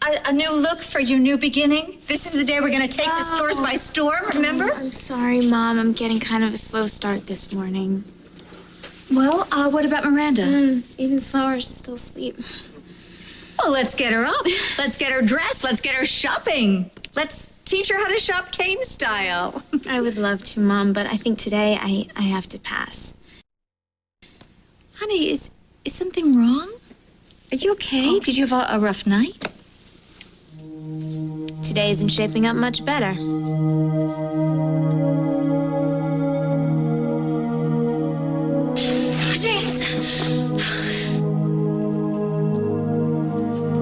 A new look for your new beginning? This is the day we're going to take the stores by storm, remember? I'm sorry, Mom. I'm getting kind of a slow start this morning. Well, what about Miranda? Even slower. She's still asleep. Well, let's get her up. Let's get her dressed. Let's get her shopping. Let's teach her how to shop Kane style. I would love to, Mom, but I think today I have to pass. Honey, is something wrong? Are you okay? Did you have a rough night? Today isn't shaping up much better. James!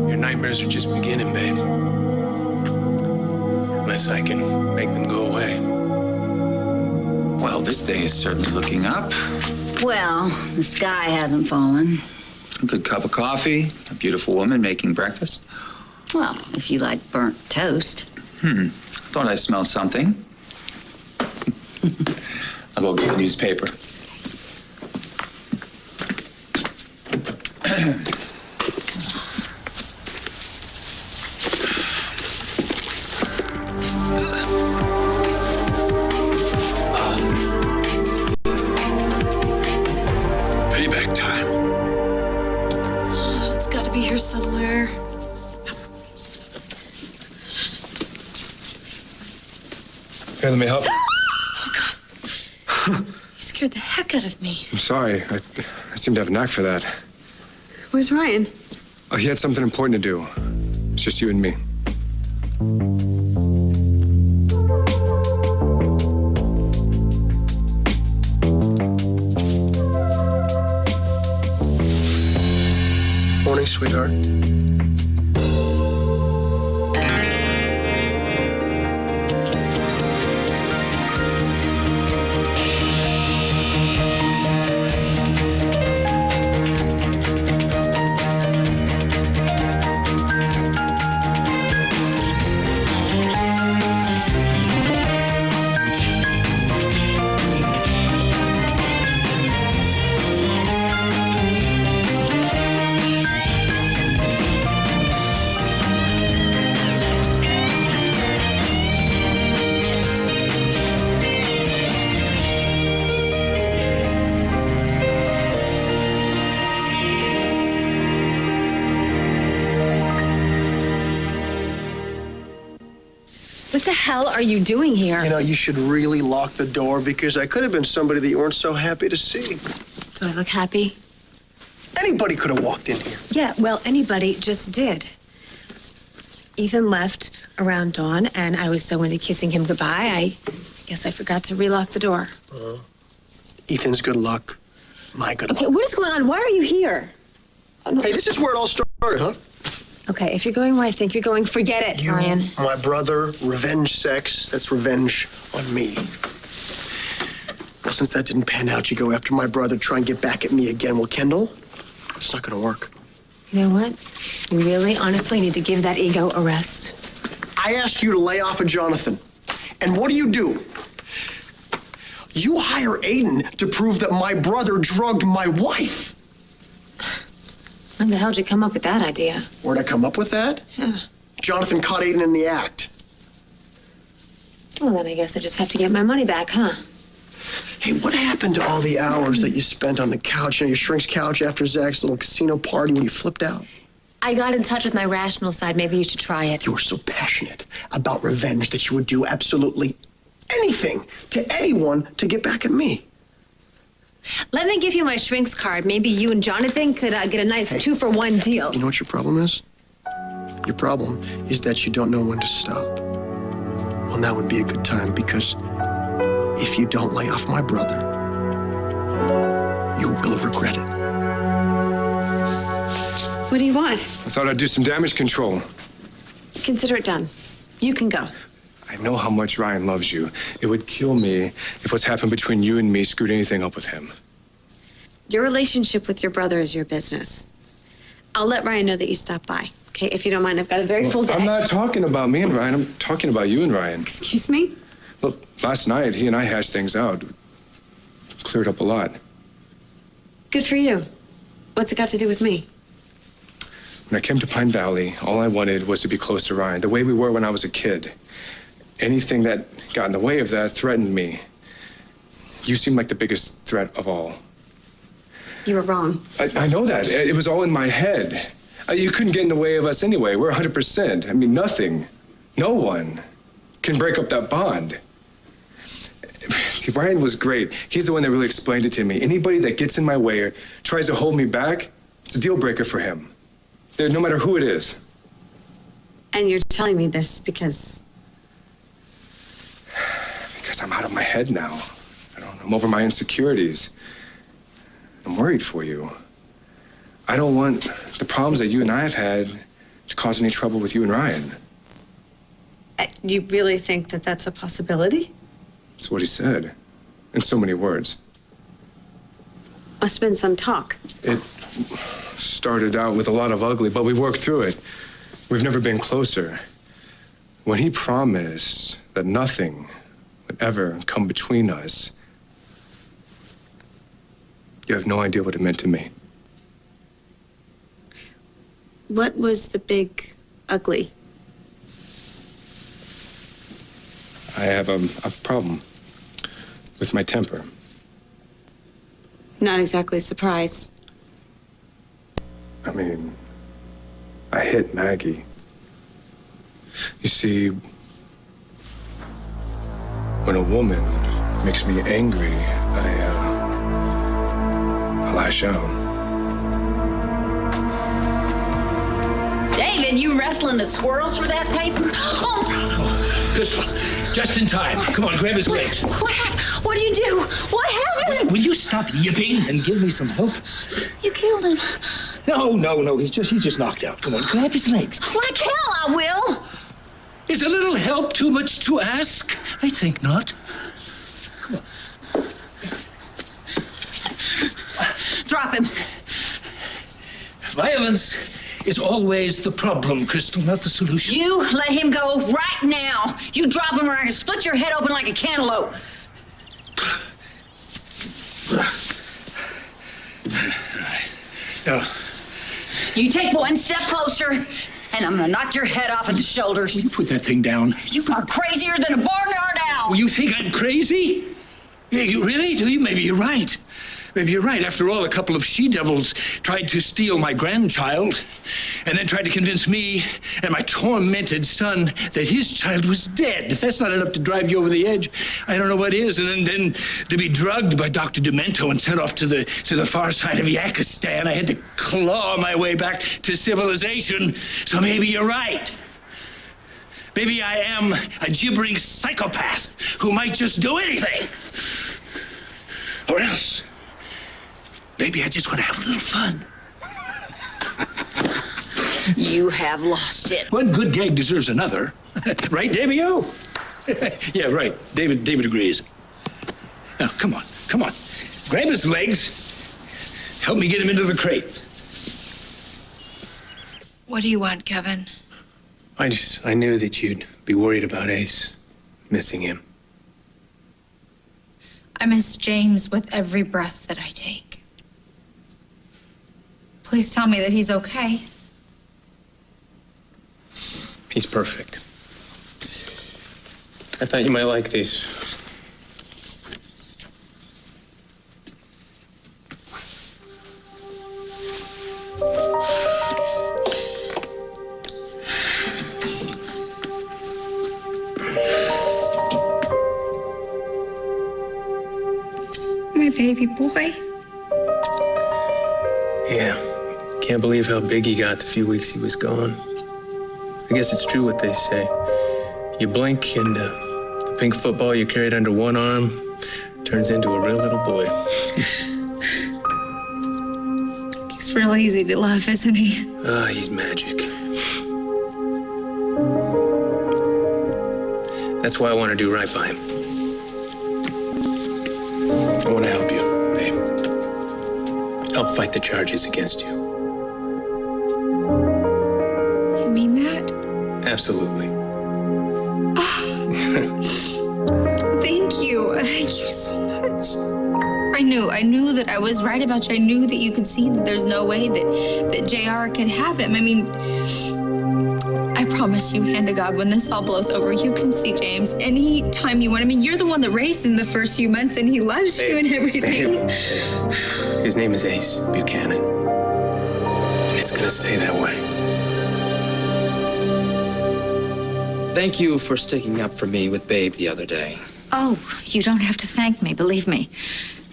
Your nightmares are just beginning, babe. Unless I can make them go away. Well, this day is certainly looking up. Well, the sky hasn't fallen. A good cup of coffee, a beautiful woman making breakfast. Well, if you like burnt toast. Thought I smelled something. I'll go get the newspaper. Payback time. It's got to be here somewhere. Here, let me help. You scared the heck out of me. I'm sorry. I seem to have a knack for that. Where's Ryan? Oh, he had something important to do. It's just you and me. Morning, sweetheart. What the hell are you doing here? You know, you should really lock the door because I could have been somebody that you weren't so happy to see. Do I look happy? Anybody could have walked in here. Yeah, well, anybody just did. Ethan left around dawn, and I was so into kissing him goodbye, I guess I forgot to relock the door. Ethan's good luck. My good Okay, luck. what is going on? Why are you here? Oh, no. Hey, this is where it all started, huh? Okay, if you're going where I think you're going, forget it, You, Ryan. my brother, revenge sex. That's revenge on me. Well, since that didn't pan out, you go after my brother, try and get back at me again. Well, Kendall, it's not gonna work. You know what? You really, honestly need to give that ego a rest. I asked you to lay off of Jonathan. And what do? You hire Aiden to prove that my brother drugged my wife. When the hell did you come up with that idea? Where'd I come up with that? Yeah. Jonathan caught Aiden in the act. Well, then I guess I just have to get my money back, huh? Hey, what happened to all the hours that you spent on the couch, you know, your shrink's couch after Zach's little casino party when you flipped out? I got in touch with my rational side. Maybe you should try it. You were so passionate about revenge that you would do absolutely anything to anyone to get back at me. Let me give you my shrink's card. Maybe you and Jonathan could get a nice 2-for-1 deal. You know what your problem is? Your problem is that you don't know when to stop. Well, now would be a good time because if you don't lay off my brother, you will regret it. What do you want? I thought I'd do some damage control. Consider it done. You can go. I know how much Ryan loves you. It would kill me if what's happened between you and me screwed anything up with him. Your relationship with your brother is your business. I'll let Ryan know that you stopped by. Okay, if you don't mind, I've got a very full day. I'm not talking about me and Ryan. I'm talking about you and Ryan. Excuse me? Look, last night, he and I hashed things out. Cleared up a lot. Good for you. What's it got to do with me? When I came to Pine Valley, all I wanted was to be close to Ryan, the way we were when I was a kid. Anything that got in the way of that threatened me. You seemed like the biggest threat of all. You were wrong. I know that. It was all in my head. You couldn't get in the way of us anyway. We're 100%. I mean, nothing, no one can break up that bond. See, Ryan was great. He's the one that really explained it to me. Anybody that gets in my way or tries to hold me back, it's a deal breaker for him. No matter who it is. And you're telling me this because... Because I'm out of my head now. I'm over my insecurities. I'm worried for you. I don't want the problems that you and I have had to cause any trouble with you and Ryan. You really think that that's a possibility? That's what he said, in so many words. Must have been some talk. It started out with a lot of ugly, but we worked through it. We've never been closer. When he promised that nothing would ever come between us, you have no idea what it meant to me. What was the big ugly? I have a problem with my temper. Not exactly surprised. I mean, I hit Maggie. You see, when a woman makes me angry, I lash out. David, you wrestling the squirrels for that paper? Oh, Crystal, just in time. Come on, grab his legs. what did you do? What happened? Will you stop yipping and give me some help? You killed him. No. He's just knocked out. Come on, grab his legs. Like hell, I will. Is a little help too much to ask? I think not. Drop him. Violence is always the problem, Crystal, not the solution. You let him go right now. You drop him or I can split your head open like a cantaloupe. Now, You take one step closer, and I'm gonna knock your head off at the shoulders. will you put that thing down? You are crazier than a barnyard owl. Well, you think I'm crazy? Yeah, you really? Do you? Maybe you're right. Maybe you're right. After all, a couple of she-devils tried to steal my grandchild and then tried to convince me and my tormented son that his child was dead. If that's not enough to drive you over the edge, I don't know what is. And then to be drugged by Dr. Demento and sent off to the far side of Yakistan, I had to claw my way back to civilization. So maybe you're right. Maybe I am a gibbering psychopath who might just do anything. Or else, maybe I just want to have a little fun. You have lost it. One good gag deserves another. Right, Davey-O? Yeah, right. David agrees. Now, come on. Grab his legs. Help me get him into the crate. What do you want, Kevin? I knew that you'd be worried about Ace, missing him. I miss James with every breath that I take. Please tell me that he's okay. He's perfect. I thought you might like these. My baby boy. Yeah. Can't believe how big he got the few weeks he was gone. I guess it's true what they say. You blink and the pink football you carried under one arm turns into a real little boy. He's real easy to love, isn't he? Ah, he's magic. That's why I want to do right by him. I want to help you, babe. Help fight the charges against you. You mean that? Absolutely. Thank you. Thank you so much. I knew that I was right about you. I knew that you could see that there's no way that JR could have him. I mean, I promise you, hand to God, when this all blows over, you can see James anytime you want. I mean, you're the one that raised in the first few months, and he loves you and everything. His name is Ace Buchanan. And it's gonna stay that way. Thank you for sticking up for me with Babe the other day. Oh, you don't have to thank me, believe me.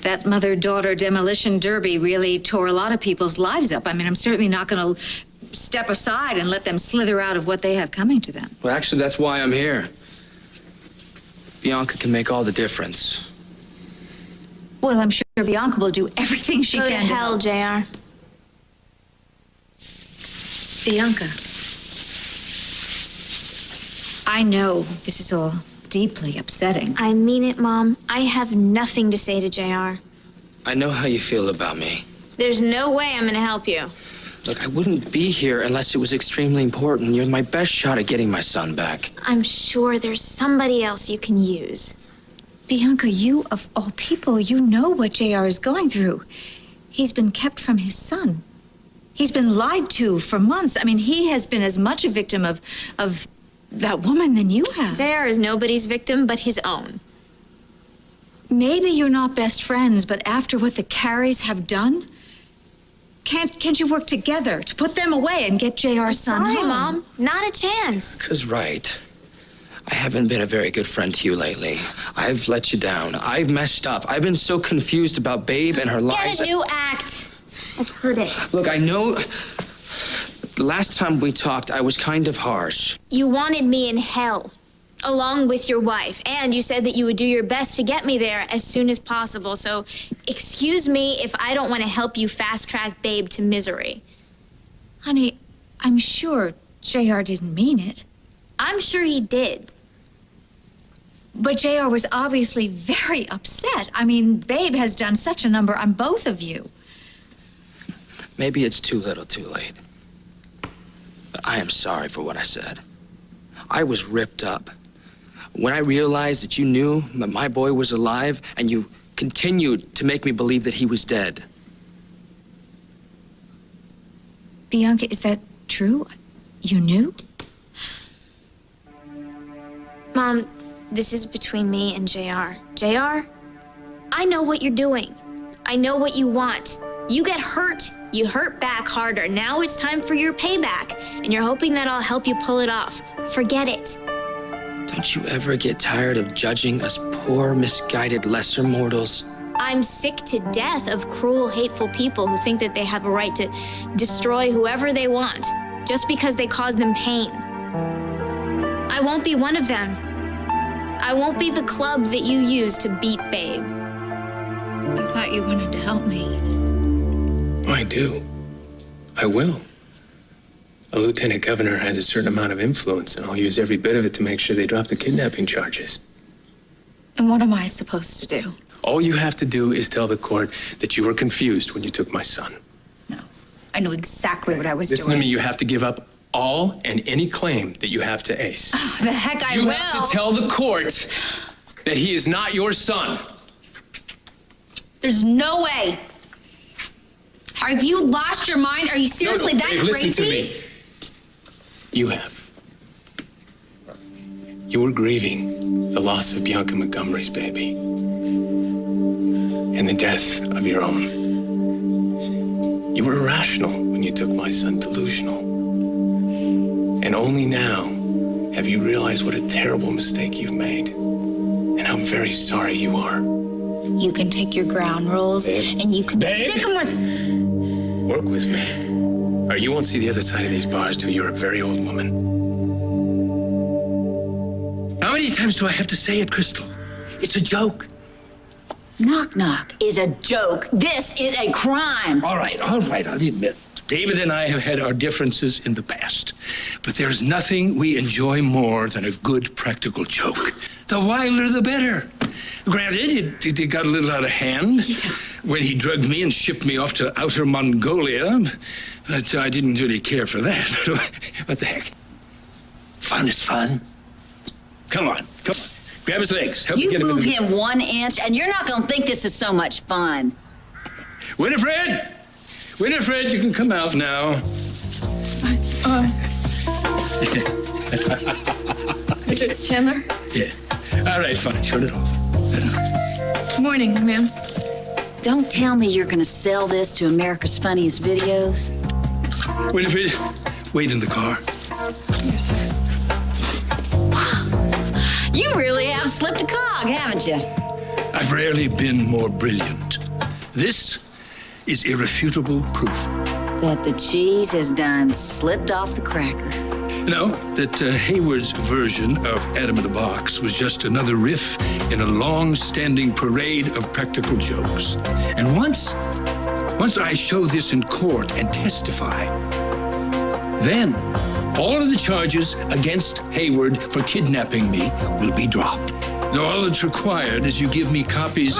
That mother-daughter demolition derby really tore a lot of people's lives up. I mean, I'm certainly not going to step aside and let them slither out of what they have coming to them. Well, actually, that's why I'm here. Bianca can make all the difference. Well, I'm sure Bianca will do everything she Go to can to hell, help. JR. Bianca, I know this is all deeply upsetting. I mean it, Mom. I have nothing to say to JR. I know how you feel about me. There's no way I'm gonna help you. Look, I wouldn't be here unless it was extremely important. You're my best shot at getting my son back. I'm sure there's somebody else you can use. Bianca, you, of all people, you know what JR is going through. He's been kept from his son. He's been lied to for months. I mean, he has been as much a victim of that woman than you have. JR is nobody's victim but his own. Maybe you're not best friends, but after what the Carries have done, can't you work together to put them away and get JR's son Sorry, home? Mom. Not a chance. 'Cause right. I haven't been a very good friend to you lately. I've let you down. I've messed up. I've been so confused about Babe and her lies. Get a new act. I've heard it. Look, I know the last time we talked, I was kind of harsh. You wanted me in hell, along with your wife, and you said that you would do your best to get me there as soon as possible. So excuse me if I don't want to help you fast-track Babe to misery. Honey, I'm sure JR didn't mean it. I'm sure he did. But JR was obviously very upset. I mean, Babe has done such a number on both of you. Maybe it's too little too late. But I am sorry for what I said. I was ripped up. When I realized that you knew that my boy was alive and you continued to make me believe that he was dead. Bianca, is that true? You knew? Mom, this is between me and JR. JR, I know what you're doing. I know what you want. You get hurt, you hurt back harder. Now it's time for your payback, and you're hoping that I'll help you pull it off. Forget it. Don't you ever get tired of judging us poor, misguided lesser mortals? I'm sick to death of cruel, hateful people who think that they have a right to destroy whoever they want just because they cause them pain. I won't be one of them. I won't be the club that you use to beat Babe. I thought you wanted to help me. I do. I will. A lieutenant governor has a certain amount of influence, and I'll use every bit of it to make sure they drop the kidnapping charges. And what am I supposed to do? All you have to do is tell the court that you were confused when you took my son. No. I knew exactly what I was Listen doing. to me, you have to give up all and any claim that you have to Ace. Oh, the heck I You will. have to tell the court that he is not your son. There's no way. Have you lost your mind? Are you seriously that Babe, crazy? listen to me. You have. You were grieving the loss of Bianca Montgomery's baby and the death of your own. You were irrational when you took my son, delusional. And only now have you realized what a terrible mistake you've made and how very sorry you are. You can take your ground rules and you can Babe. stick them with... Work with me, or you won't see the other side of these bars till you're a very old woman. How many times do I have to say it, Crystal? It's a joke. Knock Knock is a joke. This is a crime. All right, I'll admit. David and I have had our differences in the past, but there's nothing we enjoy more than a good practical joke. The wilder, the better. Granted, it got a little out of hand when he drugged me and shipped me off to outer Mongolia, but I didn't really care for that. What the heck? Fun is fun. Come on. Grab his legs. Help me You get him move into him 1 inch, and you're not going to think this is so much fun. Winifred! Winifred, you can come out now. Mr. Chandler? Yeah. All right, fine. Shut it off. Morning, ma'am. Don't tell me you're going to sell this to America's Funniest Videos. Winifred, wait in the car. Yes, sir. You really have slipped a cog, haven't you? I've rarely been more brilliant. This is irrefutable proof. That the cheese has done slipped off the cracker. No, that Hayward's version of Adam in a Box was just another riff in a long-standing parade of practical jokes. And once I show this in court and testify, then all of the charges against Hayward for kidnapping me will be dropped. All that's required is you give me copies.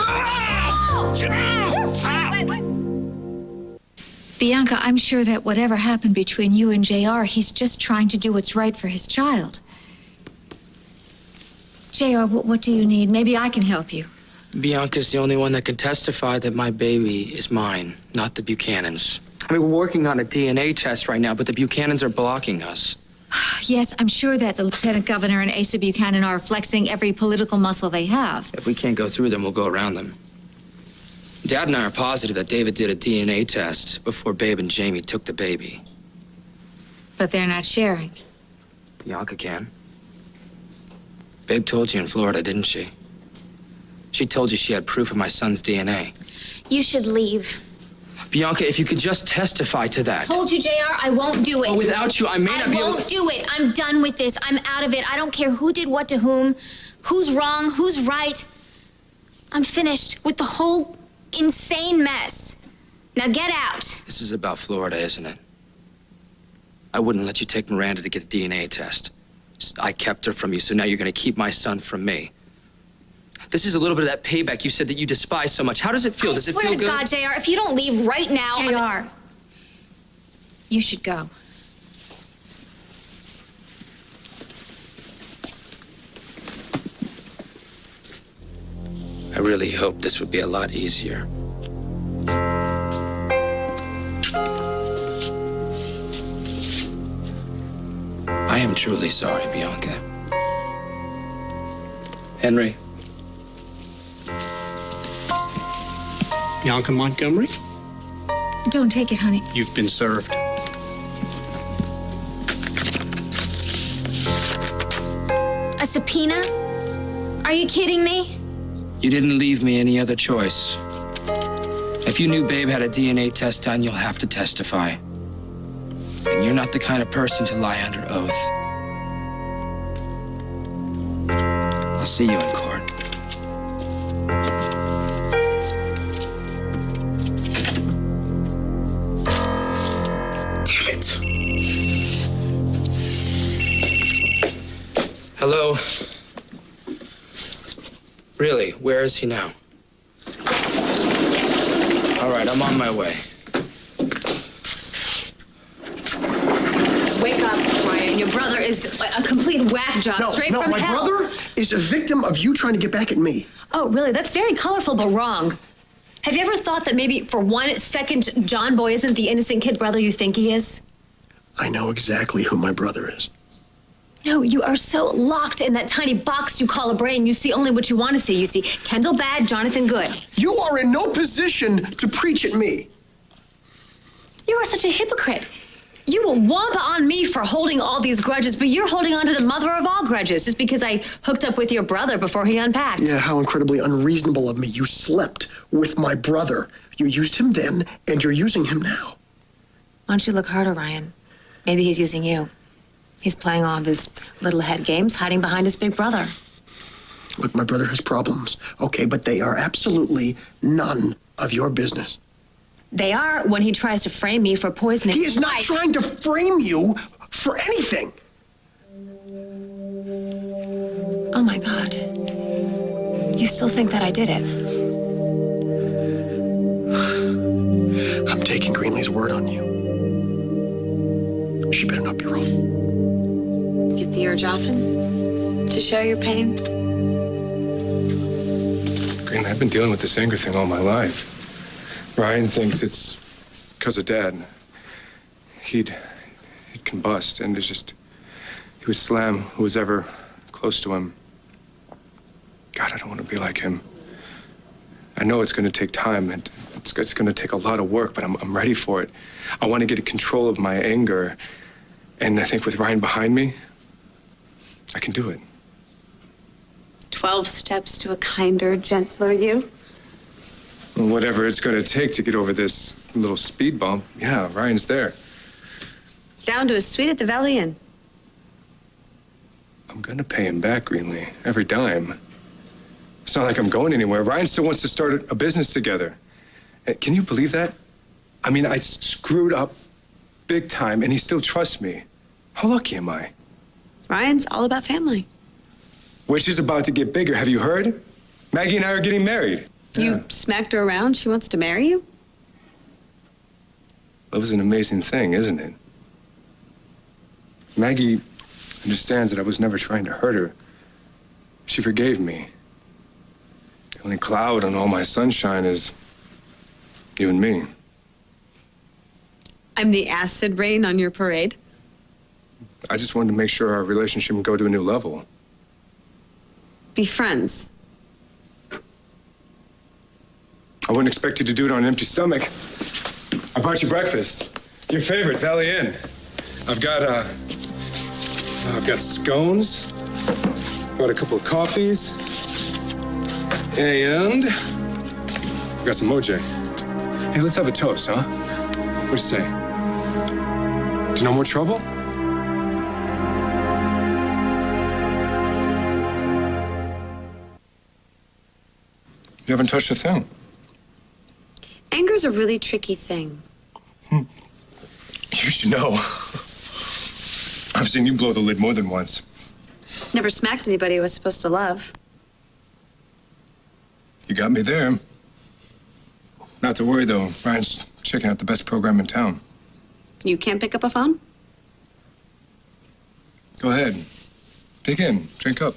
Bianca, I'm sure that whatever happened between you and JR, he's just trying to do what's right for his child. JR, what do you need? Maybe I can help you. Bianca's the only one that can testify that my baby is mine, not the Buchanans. I mean, we're working on a DNA test right now, but the Buchanans are blocking us. Yes, I'm sure that the Lieutenant Governor and Asa Buchanan are flexing every political muscle they have. If we can't go through them, we'll go around them. Dad and I are positive that David did a DNA test before Babe and Jamie took the baby. But they're not sharing. Bianca can. Babe told you in Florida, didn't she? She told you she had proof of my son's DNA. You should leave. Bianca, if you could just testify to that. Told you, JR, I won't do it. Oh, without you, I may not be able to... I won't do it. I'm done with this. I'm out of it. I don't care who did what to whom, who's wrong, who's right. I'm finished with the whole insane mess. Now get out. This is about Florida, isn't it? I wouldn't let you take Miranda to get the DNA test. I kept her from you, so now you're going to keep my son from me. This is a little bit of that payback you said that you despise so much. How does it feel? Does it feel good? I swear to God, JR, if you don't leave right now... JR, you should go. I really hoped this would be a lot easier. I am truly sorry, Bianca. Henry. Bianca Montgomery, Don't take it, honey. you've been served. A subpoena? Are you kidding me? You didn't leave me any other choice. If you knew Babe had a DNA test done, you'll have to testify. And you're not the kind of person to lie under oath. I'll see you in court. Damn it. Hello? Really, where is he now? All right, I'm on my way. Wake up, Ryan. Your brother is a complete whack job, straight from my hell. brother is a victim of you trying to get back at me. Oh, really? That's very colorful, but wrong. Have you ever thought that maybe for 1 second John Boy isn't the innocent kid brother you think he is? I know exactly who my brother is. No, you are so locked in that tiny box you call a brain. You see only what you want to see. You see Kendall bad, Jonathan good. You are in no position to preach at me. You are such a hypocrite. You will womp on me for holding all these grudges, but you're holding on to the mother of all grudges just because I hooked up with your brother before he unpacked. Yeah, how incredibly unreasonable of me. You slept with my brother. You used him then, and you're using him now. Why don't you look harder, Ryan? Maybe he's using you. He's playing all of his little head games, hiding behind his big brother. Look, my brother has problems, okay, but they are absolutely none of your business. They are when he tries to frame me for poisoning. He is not trying to frame you for anything. Oh my God. You still think that I did it? I'm taking Greenlee's word on you. She better not be wrong. Get the urge often to share your pain? And I've been dealing with this anger thing all my life. Ryan thinks it's because of Dad. He'd combust, and he would slam who was ever close to him. God, I don't want to be like him. I know it's going to take time, and it's going to take a lot of work, but I'm ready for it. I want to get control of my anger, and I think with Ryan behind me, I can do it. 12 steps to a kinder, gentler you. Well, whatever it's going to take to get over this little speed bump, yeah, Ryan's there. Down to a suite at the Valley Inn. I'm going to pay him back, Greenlee, every dime. It's not like I'm going anywhere. Ryan still wants to start a business together. Can you believe that? I mean, I screwed up big time, and he still trusts me. How lucky am I? Ryan's all about family. Which is about to get bigger. Have you heard? Maggie and I are getting married. You smacked her around. She wants to marry you? Love is an amazing thing, isn't it? Maggie understands that I was never trying to hurt her. She forgave me. The only cloud on all my sunshine is you and me. I'm the acid rain on your parade. I just wanted to make sure our relationship would go to a new level. Be friends. I wouldn't expect you to do it on an empty stomach. I brought you breakfast. Your favorite, Valley Inn. I've got scones. Got a couple of coffees. And I've got some OJ. Hey, let's have a toast, huh? What do you say? To no more trouble? You haven't touched a thing. Anger's a really tricky thing. You should know. I've seen you blow the lid more than once. Never smacked anybody I was supposed to love. You got me there. Not to worry, though. Ryan's checking out the best program in town. You can't pick up a phone? Go ahead. Dig in. Drink up.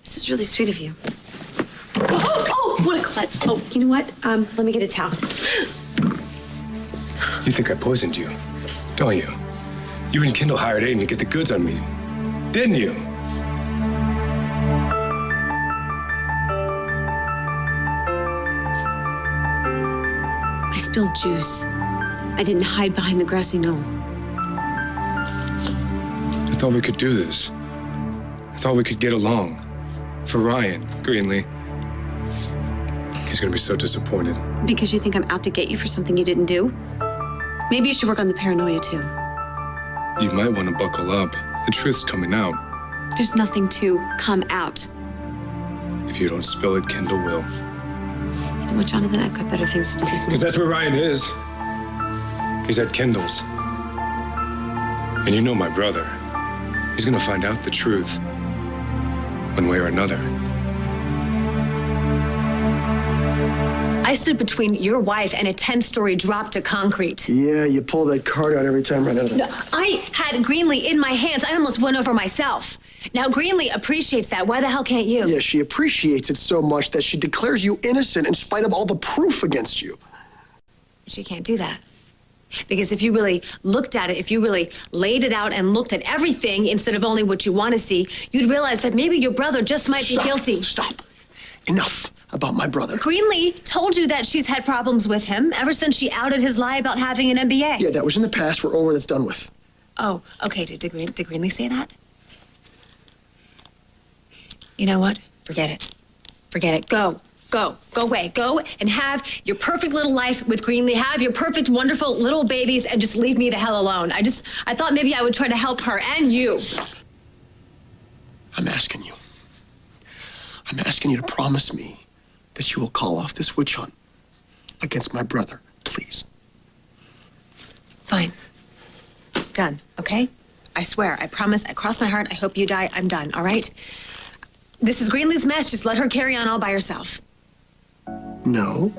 This is really sweet of you. Oh, what a klutz. Oh, you know what? Let me get a towel. You think I poisoned you, don't you? You and Kendall hired Aiden to get the goods on me, didn't you? I spilled juice. I didn't hide behind the grassy knoll. I thought we could do this. I thought we could get along. For Ryan, Greenlee. He's gonna be so disappointed. Because you think I'm out to get you for something you didn't do? Maybe you should work on the paranoia, too. You might want to buckle up. The truth's coming out. There's nothing to come out. If you don't spill it, Kendall will. You know what, Jonathan? I've got better things to do this Because that's where Ryan is. He's at Kendall's. And you know my brother. He's gonna find out the truth. One way or another. I stood between your wife and a 10-story drop to concrete. Yeah, you pull that card out every time right out of it. No, I had Greenlee in my hands. I almost went over myself. Now, Greenlee appreciates that. Why the hell can't you? Yeah, she appreciates it so much that she declares you innocent in spite of all the proof against you. She can't do that. Because if you really looked at it, if you really laid it out and looked at everything instead of only what you want to see, you'd realize that maybe your brother just might be guilty. Stop. Enough about my brother. Greenlee told you that she's had problems with him ever since she outed his lie about having an MBA. Yeah, that was in the past. We're over. That's done with. Oh, okay. Did Greenlee say that? You know what? Forget it. Forget it. Go away. Go and have your perfect little life with Greenlee. Have your perfect, wonderful little babies and just leave me the hell alone. I thought maybe I would try to help her and you. Stop. I'm asking you. I'm asking you to promise me that you will call off this witch hunt against my brother, please. Fine. Done, okay? I swear, I promise, I cross my heart, I hope you die, I'm done, all right? This is Greenlee's mess, just let her carry on all by herself. No.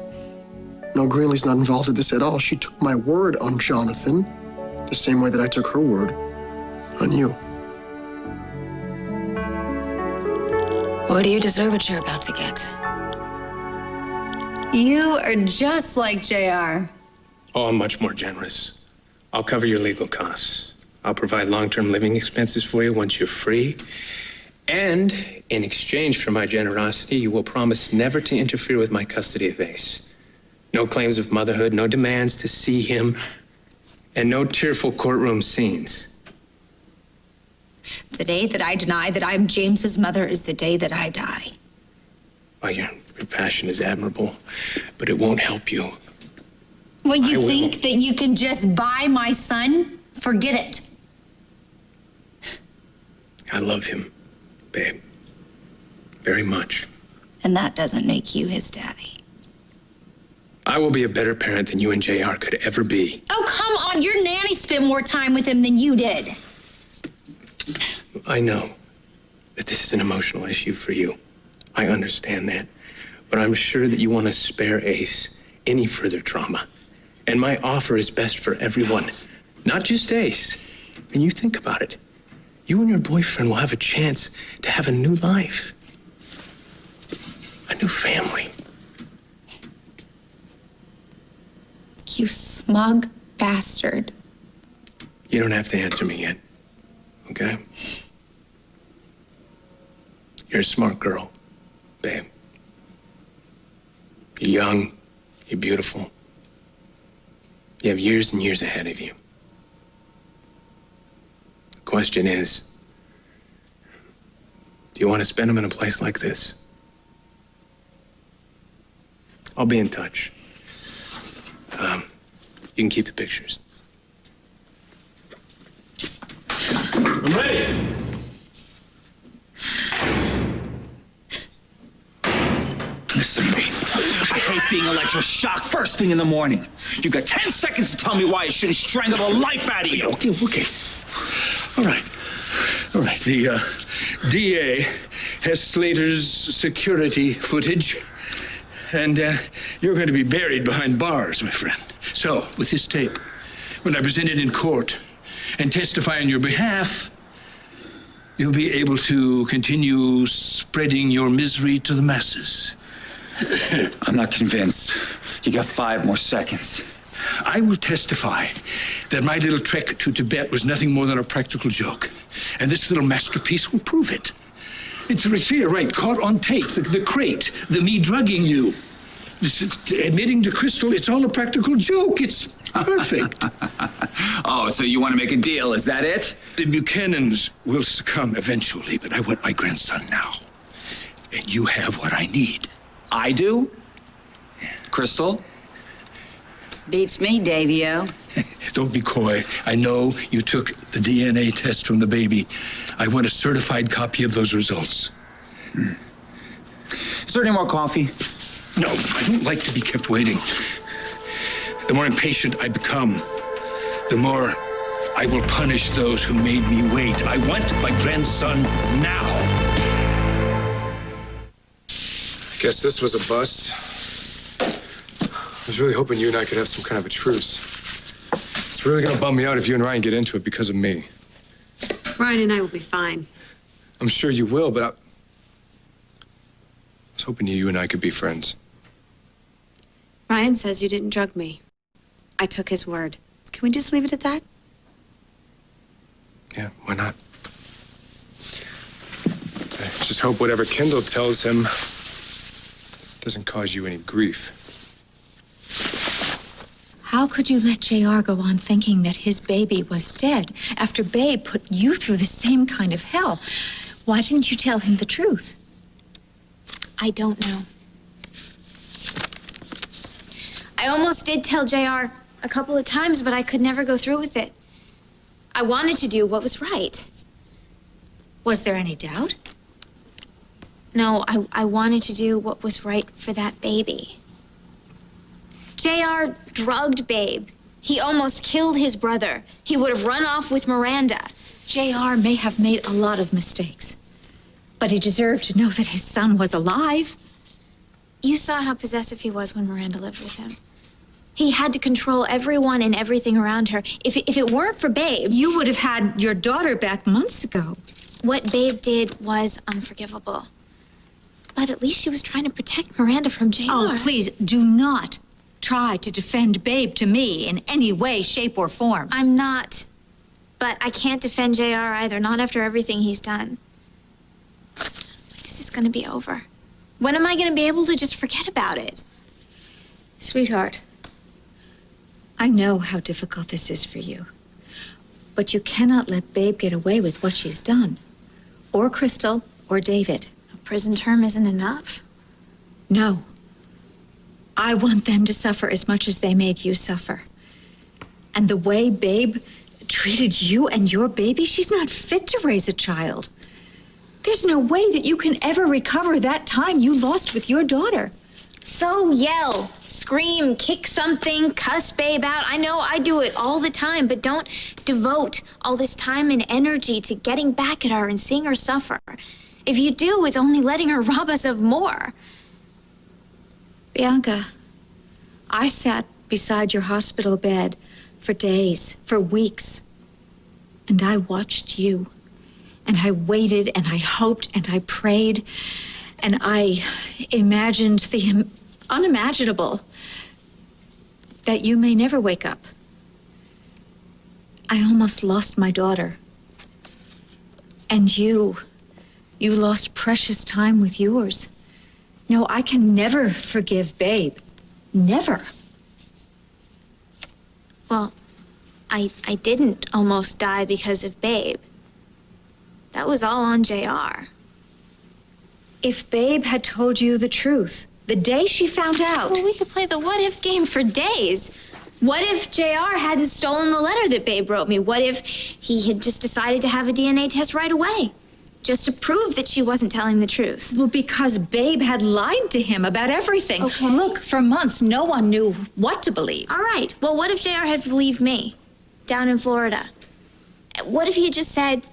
No, Greenlee's not involved in this at all. She took my word on Jonathan the same way that I took her word on you. Boy, do you deserve what you're about to get. You are just like JR. Oh, I'm much more generous. I'll cover your legal costs. I'll provide long-term living expenses for you once you're free. And in exchange for my generosity, you will promise never to interfere with my custody of Ace. No claims of motherhood, no demands to see him, and no tearful courtroom scenes. The day that I deny that I'm James's mother is the day that I die. Well, your passion is admirable, but it won't help you. Well, you think that you can just buy my son? Forget it. I love him, babe. Very much. And that doesn't make you his daddy. I will be a better parent than you and JR could ever be. Oh, come on. Your nanny spent more time with him than you did. I know that this is an emotional issue for you. I understand that. But I'm sure that you want to spare Ace any further trauma. And my offer is best for everyone, not just Ace. And you think about it. You and your boyfriend will have a chance to have a new life, a new family. You smug bastard. You don't have to answer me yet, okay? You're a smart girl, babe. You're young, you're beautiful. You have years and years ahead of you. The question is, do you want to spend them in a place like this? I'll be in touch. You can keep the pictures. I'm ready. Listen to me. I hate being electroshocked first thing in the morning. You got 10 seconds to tell me why I shouldn't strangle the life out of you. Okay. All right. The DA has Slater's security footage, and you're going to be buried behind bars, my friend. So, with this tape, when I present it in court and testify on your behalf, you'll be able to continue spreading your misery to the masses. I'm not convinced. You got 5 more seconds. I will testify that my little trek to Tibet was nothing more than a practical joke. And this little masterpiece will prove it. It's here, right, caught on tape, the crate, the me drugging you. Admitting to Crystal, it's all a practical joke. It's perfect. Oh, so you want to make a deal, is that it? The Buchanans will succumb eventually, but I want my grandson now. And you have what I need. I do? Crystal? Beats me, Davio. Don't be coy. I know you took the DNA test from the baby. I want a certified copy of those results. Is there any more coffee? No, I don't like to be kept waiting. The more impatient I become, the more I will punish those who made me wait. I want my grandson now. Guess this was a bust. I was really hoping you and I could have some kind of a truce. It's really gonna bum me out if you and Ryan get into it because of me. Ryan and I will be fine. I'm sure you will, but I was hoping you and I could be friends. Ryan says you didn't drug me. I took his word. Can we just leave it at that? Yeah, why not? I just hope whatever Kendall tells him doesn't cause you any grief. How could you let JR go on thinking that his baby was dead after Babe put you through the same kind of hell? Why didn't you tell him the truth? I don't know. I almost did tell JR a couple of times, but I could never go through with it. I wanted to do what was right. Was there any doubt? No, I wanted to do what was right for that baby. JR drugged Babe. He almost killed his brother. He would have run off with Miranda. JR may have made a lot of mistakes, but he deserved to know that his son was alive. You saw how possessive he was when Miranda lived with him. He had to control everyone and everything around her. If it weren't for Babe... You would have had your daughter back months ago. What Babe did was unforgivable. But at least she was trying to protect Miranda from JR. Oh, please do not try to defend Babe to me in any way, shape, or form. I'm not. But I can't defend JR either, not after everything he's done. When is this gonna be over? When am I gonna be able to just forget about it? Sweetheart, I know how difficult this is for you. But you cannot let Babe get away with what she's done. Or Crystal, or David. A prison term isn't enough. No. I want them to suffer as much as they made you suffer. And the way Babe treated you and your baby, she's not fit to raise a child. There's no way that you can ever recover that time you lost with your daughter. So yell, scream, kick something, cuss Babe out. I know I do it all the time, but don't devote all this time and energy to getting back at her and seeing her suffer. If you do, it's only letting her rob us of more. Bianca, I sat beside your hospital bed for days, for weeks, and I watched you. And I waited, and I hoped, and I prayed, and I imagined the unimaginable, that you may never wake up. I almost lost my daughter. And you lost precious time with yours. No, I can never forgive Babe. Never. Well, I didn't almost die because of Babe. That was all on JR. If Babe had told you the truth, the day she found out. Well, we could play the what if game for days. What if JR hadn't stolen the letter that Babe wrote me? What if he had just decided to have a DNA test right away? Just to prove that she wasn't telling the truth. Well, because Babe had lied to him about everything. Okay. Look, for months, no one knew what to believe. All right. Well, what if JR had believed me down in Florida? What if he had just said,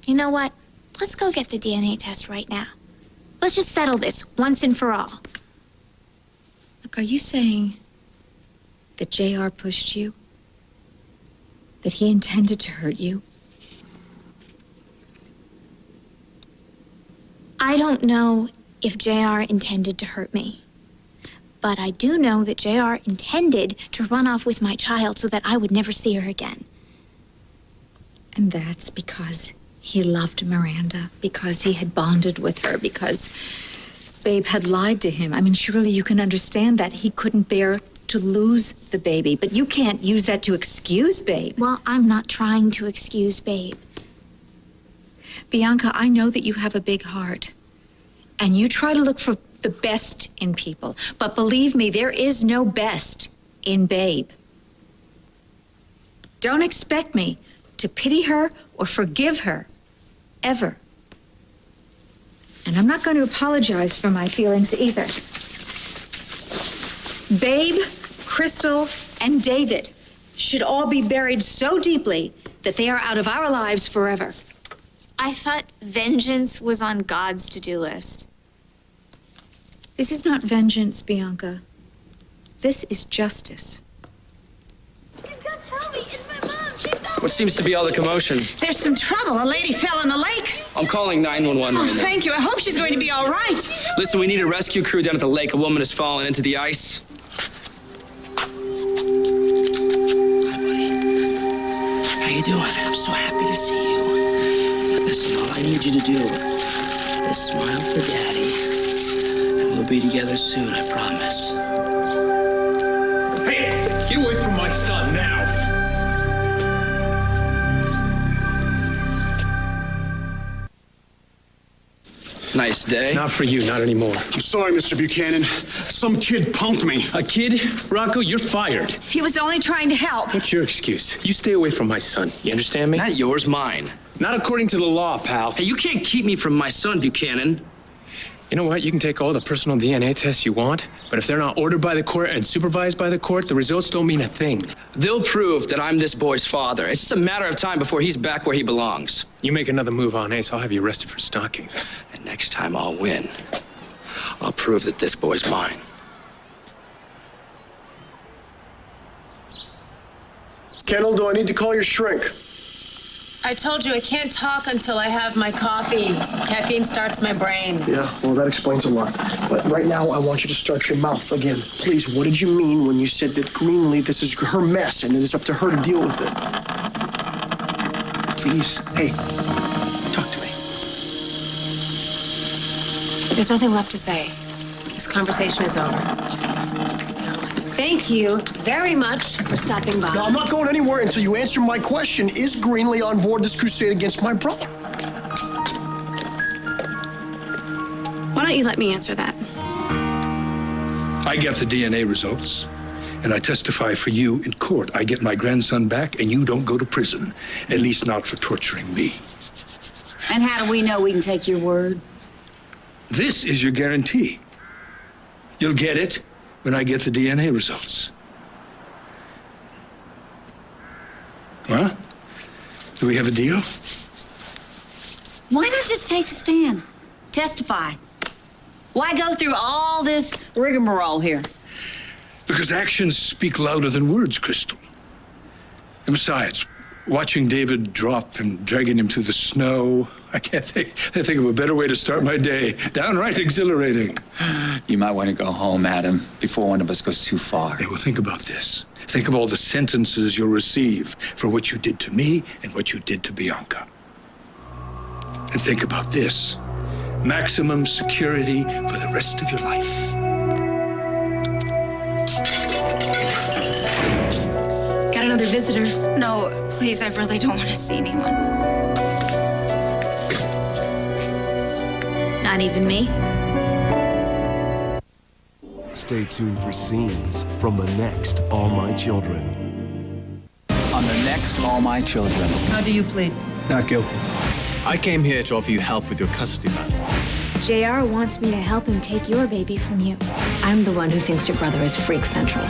you know what? Let's go get the DNA test right now. Let's just settle this once and for all. Look, are you saying that JR pushed you? That he intended to hurt you? I don't know if JR intended to hurt me. But I do know that JR intended to run off with my child so that I would never see her again. And that's because he loved Miranda, because he had bonded with her, because Babe had lied to him. I mean, surely you can understand that he couldn't bear to lose the baby, but you can't use that to excuse Babe. Well, I'm not trying to excuse Babe. Bianca, I know that you have a big heart, and you try to look for the best in people, but believe me, there is no best in Babe. Don't expect me to pity her or forgive her, ever. And I'm not going to apologize for my feelings either. Babe, Crystal, and David should all be buried so deeply that they are out of our lives forever. I thought vengeance was on God's to-do list. This is not vengeance, Bianca. This is justice. What seems to be all the commotion? There's some trouble. A lady fell in the lake. I'm calling 911 right now. Thank you. I hope she's going to be all right. Listen, we need a rescue crew down at the lake. A woman has fallen into the ice. Hi, buddy. How you doing? I'm so happy to see you. Listen, all I need you to do is smile for Daddy, and we'll be together soon, I promise. Hey, get away from my son now. Nice day. Not for you, not anymore. I'm sorry, Mr. Buchanan. Some kid punked me. A kid? Rocco, you're fired. He was only trying to help. What's your excuse? You stay away from my son. You understand me? Not yours, mine. Not according to the law, pal. Hey, you can't keep me from my son, Buchanan. You know what? You can take all the personal DNA tests you want, but if they're not ordered by the court and supervised by the court, the results don't mean a thing. They'll prove that I'm this boy's father. It's just a matter of time before he's back where he belongs. You make another move on Ace, I'll have you arrested for stalking. And next time I'll win. I'll prove that this boy's mine. Kendall, do I need to call your shrink? I told you I can't talk until I have my coffee. Caffeine starts my brain. Yeah, well, that explains a lot. But right now, I want you to start your mouth again. Please, what did you mean when you said that Greenlee, this is her mess and that it's up to her to deal with it? Please, hey, talk to me. There's nothing left to say. This conversation is over. Thank you very much for stopping by. No, I'm not going anywhere until you answer my question. Is Greenlee on board this crusade against my brother? Why don't you let me answer that? I get the DNA results, and I testify for you in court. I get my grandson back, and you don't go to prison. At least not for torturing me. And how do we know we can take your word? This is your guarantee. You'll get it when I get the DNA results. Well, do we have a deal? Why not just take the stand? Testify. Why go through all this rigmarole here? Because actions speak louder than words, Crystal. And besides, watching David drop and dragging him through the snow, I can't think of a better way to start my day. Downright exhilarating. You might want to go home, Adam, before one of us goes too far. Yeah, well, think about this. Think of all the sentences you'll receive for what you did to me and what you did to Bianca. And think about this. Maximum security for the rest of your life. Got another visitor. No, please, I really don't want to see anyone. Not even me. Stay tuned for scenes from the next All My Children. On the next All My Children. How do you plead? Not guilty. I came here to offer you help with your custody battle. JR wants me to help him take your baby from you. I'm the one who thinks your brother is freak central.